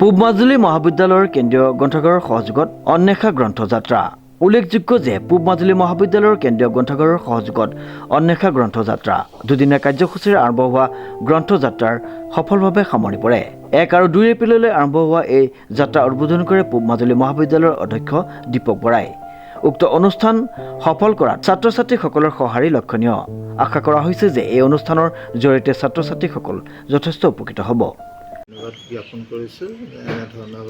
পূব মাজুলী মহাবিদ্যালয়ৰ কেন্দ্ৰীয় গ্ৰন্থাগাৰৰ সহযোগত অন্বেষা গ্ৰন্থযাত্ৰা। উল্লেখযোগ্য যে পূব মাজুলী মহাবিদ্যালয়ৰ কেন্দ্ৰীয় গ্ৰন্থাগাৰৰ সহযোগত অন্বেষা গ্ৰন্থযাত্ৰা দুদিনীয়া কাৰ্যসূচীৰে আৰম্ভ হোৱা গ্ৰন্থযাত্ৰাৰ সফলভাৱে সামৰি পৰে। 1 আৰু 2 এপ্ৰিললৈ আৰম্ভ হোৱা এই যাত্ৰা উদ্বোধন কৰে পূব মাজুলী মহাবিদ্যালয়ৰ অধ্যক্ষ দীপক বৰাই। উক্ত অনুষ্ঠান সফল কৰাত ছাত্ৰ ছাত্ৰীসকলৰ সঁহাৰি লক্ষণীয়। আশা কৰা হৈছে যে এই অনুষ্ঠানৰ জৰিয়তে ছাত্ৰ ছাত্ৰীসকল যথেষ্ট উপকৃত হ'ব। ধন্যবাদ জ্ঞাপন কৰিছোঁ এনেধৰণৰ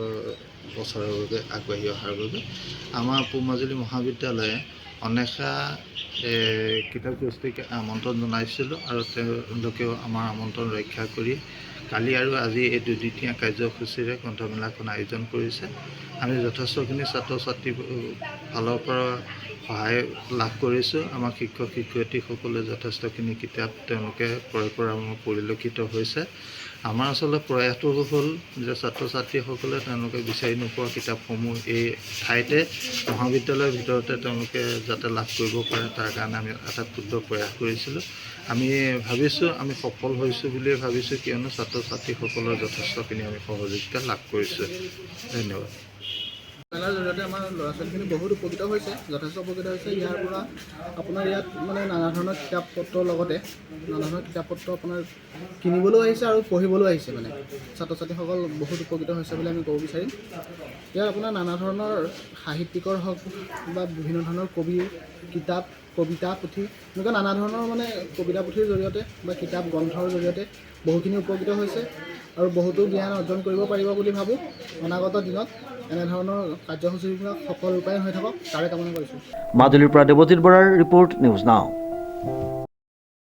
প্ৰচাৰৰ বাবে আগবাঢ়ি অহাৰ বাবে। আমাৰ পূব মাজুলী মহাবিদ্যালয়ে অন্বেষা কিতাপ গোষ্ঠীকে আমন্ত্ৰণ জনাইছিলোঁ আৰু তেওঁলোকেও আমাৰ আমন্ত্ৰণ ৰক্ষা কৰি কালি আৰু আজি এই দুদিনীয়া কাৰ্যসূচীৰে গ্ৰন্থমেলাখন আয়োজন কৰিছে। আমি যথেষ্টখিনি ছাত্ৰ ছাত্ৰীৰ ফালৰ পৰা সহায় লাভ কৰিছোঁ। আমাৰ শিক্ষক শিক্ষয়িত্ৰীসকলে যথেষ্টখিনি কিতাপ তেওঁলোকে ক্ৰয় কৰা পৰিলক্ষিত হৈছে। আমাৰ আচলতে প্ৰয়াসটো হ'ল যে ছাত্ৰ ছাত্ৰীসকলে তেওঁলোকে বিচাৰি নোপোৱা কিতাপসমূহ এই ঠাইতে মহাবিদ্যালয়ৰ ভিতৰতে তেওঁলোকে যাতে লাভ কৰিব পাৰে তাৰ কাৰণে আমি এটা ক্ষুদ্ৰ প্ৰয়াস কৰিছিলোঁ। আমি ভাবিছোঁ আমি সফল হৈছোঁ বুলিয়ে ভাবিছোঁ, কিয়নো ছাত্ৰ ছাত্ৰীসকলৰ যথেষ্টখিনি আমি সহযোগিতা লাভ কৰিছোঁ। ধন্যবাদ। মেলাৰ জৰিয়তে আমাৰ ল'ৰা ছোৱালীখিনি বহুত উপকৃত হৈছে, যথেষ্ট উপকৃত হৈছে। ইয়াৰ পৰা আপোনাৰ ইয়াত মানে নানা ধৰণৰ কিতাপ পত্ৰৰ লগতে নানা ধৰণৰ কিতাপ পত্ৰ আপোনাৰ কিনিবলৈও আহিছে আৰু পঢ়িবলৈও আহিছে। মানে ছাত্ৰ ছাত্ৰীসকল বহুত উপকৃত হৈছে বুলি আমি ক'ব বিচাৰিম। ইয়াত আপোনাৰ নানা ধৰণৰ সাহিত্যিকৰ হওক বা বিভিন্ন ধৰণৰ কবিৰ কিতাপ, কবিতা পুথি, এনেকুৱা নানা ধৰণৰ মানে কবিতা পুথিৰ জৰিয়তে বা কিতাপ গ্ৰন্থৰ জৰিয়তে বহুখিনি উপকৃত হৈছে আৰু বহুতো জ্ঞান অৰ্জন কৰিব পাৰিব বুলি ভাবোঁ। অনাগত দিনত এনেধৰণৰ কাৰ্যসূচীবিলাক সফল ৰূপায়ণ হৈ থাকক তাৰে কামনা কৰিছোঁ। মাজুলীৰ পৰা দেৱজিৎ বৰাৰ ৰিপৰ্ট, নিউজ নাও।